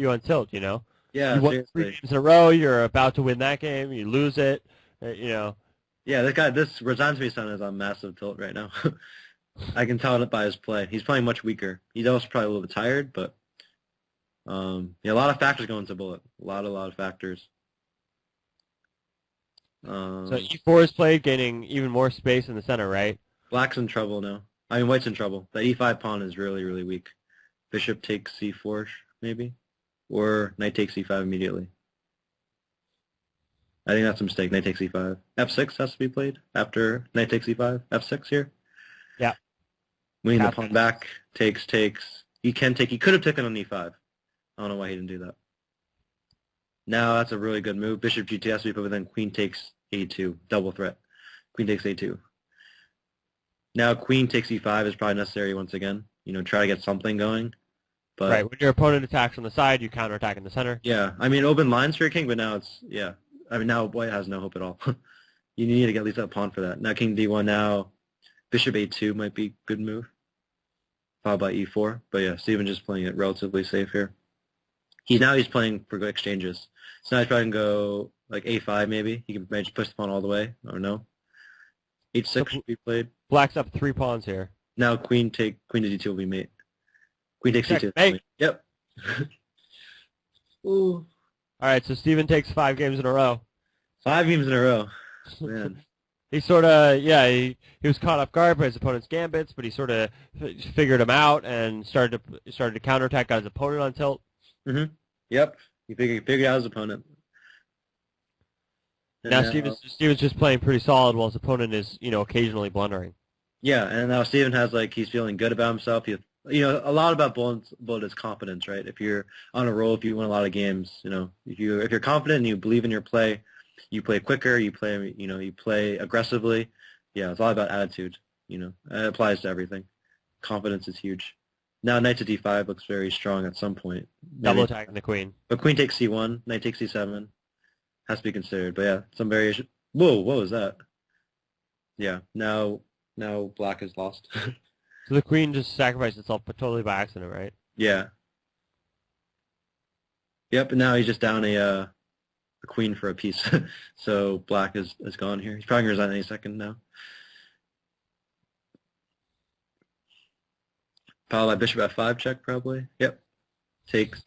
you on tilt, you know? Yeah, You won seriously. 3 games in a row, you're about to win that game, you lose it, you know. Yeah, this Razan's son is on massive tilt right now. I can tell it by his play. He's playing much weaker. He's also probably a little bit tired, but yeah, a lot of factors go into Bullet. A lot of factors. So E4 is played, gaining even more space in the center, right? Black's in trouble now. I mean, White's in trouble. The E5 pawn is really, really weak. Bishop takes C4, maybe? Or knight takes E5 immediately. I think that's a mistake. Knight takes E5. F6 has to be played after knight takes E5. F6 here. Yeah. Winning the pawn back. Takes. He could have taken on E5. I don't know why he didn't do that. Now that's a really good move. Bishop G2 has to be put, but then queen takes A2. Double threat. Queen takes A2. Now queen takes E5 is probably necessary once again. You know, try to get something going. But right, when your opponent attacks on the side, you counterattack in the center. Yeah, I mean, open lines for your king, but now it's, yeah. I mean, now White has no hope at all. You need to get at least a pawn for that. Now king D1, now bishop A2 might be a good move. Followed by E4. But yeah, Steven just playing it relatively safe here. He's playing for good exchanges. So now he's probably going to go like A5 maybe. He can maybe just push the pawn all the way, or no. H6 should be played. Black's up 3 pawns here. Now queen to D2 will be mate. Queen takes C2. Mate. Yep. Ooh. All right, so Steven takes 5 games in a row. 5 games in a row. Man. He sort of, yeah, he was caught off guard by his opponent's gambits, but he sort of figured him out and started to counterattack, got his opponent on tilt. Mm-hmm. Yep. He figured out his opponent. And now Steven's just playing pretty solid while his opponent is, you know, occasionally blundering. Yeah, and now Steven has, like, he's feeling good about himself. You know, a lot about Bullet is confidence, right? If you're on a roll, if you win a lot of games, you know, if you're confident and you believe in your play, you play quicker, you play aggressively. Yeah, it's all about attitude, you know. It applies to everything. Confidence is huge. Now knight to D5 looks very strong at some point. Double attacking the queen. But queen takes C1, knight takes C7. Has to be considered. But yeah, some variation. Whoa, what was that? Yeah, now black is lost. So the queen just sacrificed itself totally by accident, right? Yeah. Yep, and now he's just down a queen for a piece. So black is gone here. He's probably going to resign any second now. Followed by bishop F5 check, probably. Yep. Takes.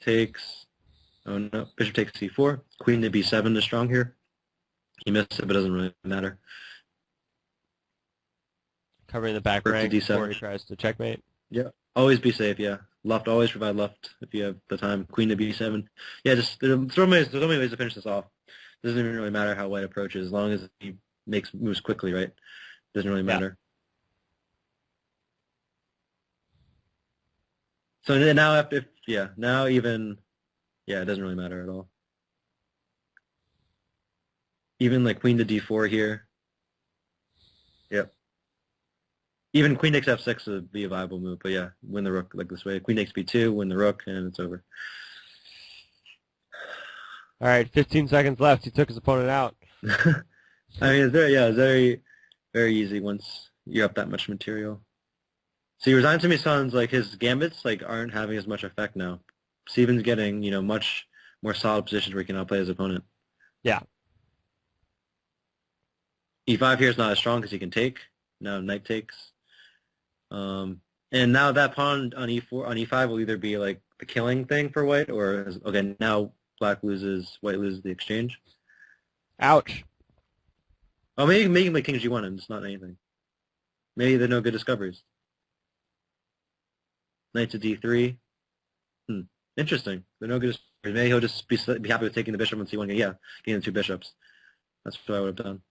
Oh, no. Bishop takes C4. Queen to B7 is strong here. He missed it, but it doesn't really matter. Covering the back rank before he tries to checkmate. Yeah. Always be safe, yeah. Left, always provide left if you have the time. Queen to B7. Yeah, just there's so many ways to finish this off. It doesn't even really matter how White approaches, as long as he moves quickly, right? Doesn't really matter. So now it doesn't really matter at all. Even like queen to D4 here. Yep. Even queen takes F6 would be a viable move, but yeah, win the rook like this way. Queen takes B2, win the rook, and it's over. All right, 15 seconds left. He took his opponent out. I mean, it's very, very easy once you have that much material. See, Resign to Me sounds like his gambits aren't having as much effect now. Steven's getting, you know, much more solid positions where he can outplay his opponent. Yeah. E5 here is not as strong because he can take. Now knight takes. And now that pawn on E5 will either be like the killing thing for White, or okay, now Black loses, White loses the exchange. Ouch. Oh, maybe making like king G1 and it's not anything. Maybe they're no good discoveries. Knight to D3. Interesting. They're no good discoveries. Maybe he'll just be happy with taking the bishop on C1. Yeah, getting the 2 bishops. That's what I would have done.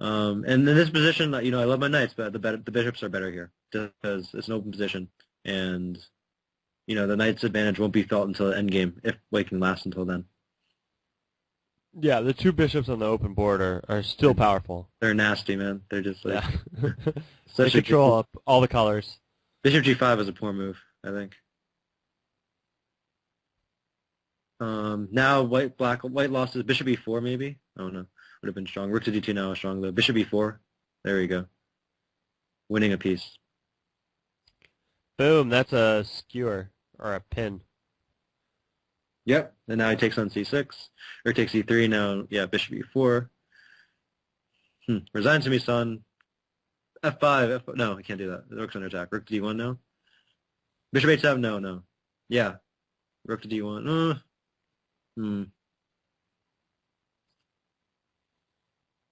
And in this position, you know, I love my knights, but the bishops are better here because it's an open position, and you know the knight's advantage won't be felt until the end game if White can last until then. Yeah, the 2 bishops on the open board are still powerful. They're nasty, man. They're just like they control all the colors. Bishop G5 is a poor move, I think. Now White lost his bishop E4 maybe. I don't know. Would have been strong. Rook to D2 now is strong though. Bishop E4. There you go. Winning a piece. Boom, that's a skewer or a pin. Yep. And now he takes on c6, or takes e3. Now, yeah, bishop e4. Resign to me, son. f5. No, he can't do that. The rook's under attack. Rook to d1 now. Bishop h7. No. Yeah. Rook to d1.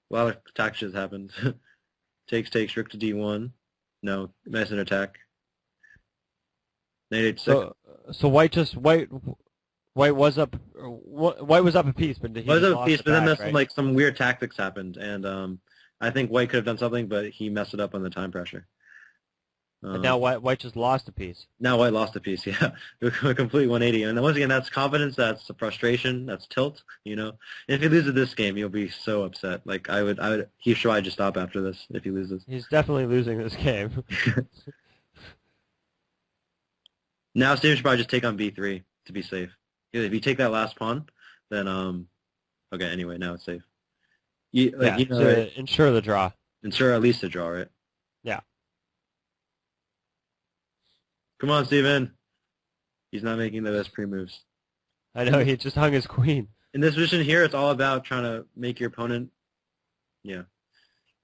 A lot of attack shit has happened. Takes, rook to d1. No, nice under attack. Knight h6. So White was up a piece, but he Was just up a piece, lost but then the back, right? some weird tactics happened, and I think White could have done something, but he messed it up on the time pressure. And now White just lost a piece. Now White lost a piece, yeah. A complete 180. And once again, that's confidence, that's frustration, that's tilt, And if he loses this game, you'll be so upset. Like, he should probably just stop after this if he loses. He's definitely losing this game. Now Steven should probably just take on b3 to be safe. If you take that last pawn, then, okay, anyway, now it's safe. To ensure the draw. Ensure at least a draw, right? Yeah. Come on, Steven. He's not making the best pre-moves. I know, he just hung his queen. In this position here, it's all about trying to make your opponent, yeah.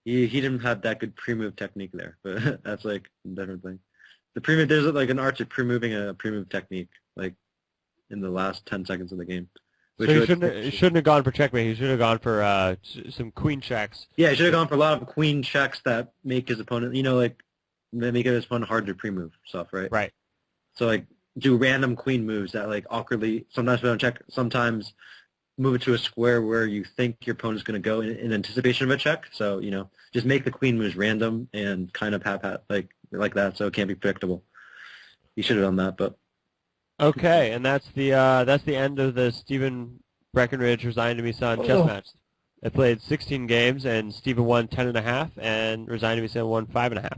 He didn't have that good pre-move technique there, but that's like a different thing. The pre-move, there's like an art to pre-moving a pre-move technique, like in the last 10 seconds of the game. So he shouldn't have gone for checkmate. He should have gone for some queen checks. Yeah, he should have gone for a lot of queen checks that make his opponent, they make his opponent hard to pre-move stuff, right? Right. So like do random queen moves that like awkwardly, sometimes we don't check, sometimes move it to a square where you think your opponent's going to go in anticipation of a check. So, just make the queen moves random and kind of like that so it can't be predictable. You should have done that, but. Okay, and that's the end of the Steven Breckenridge Resign to Me Son chess match. I played 16 games, and Steven won 10.5, and Resign to Me Son won 5.5.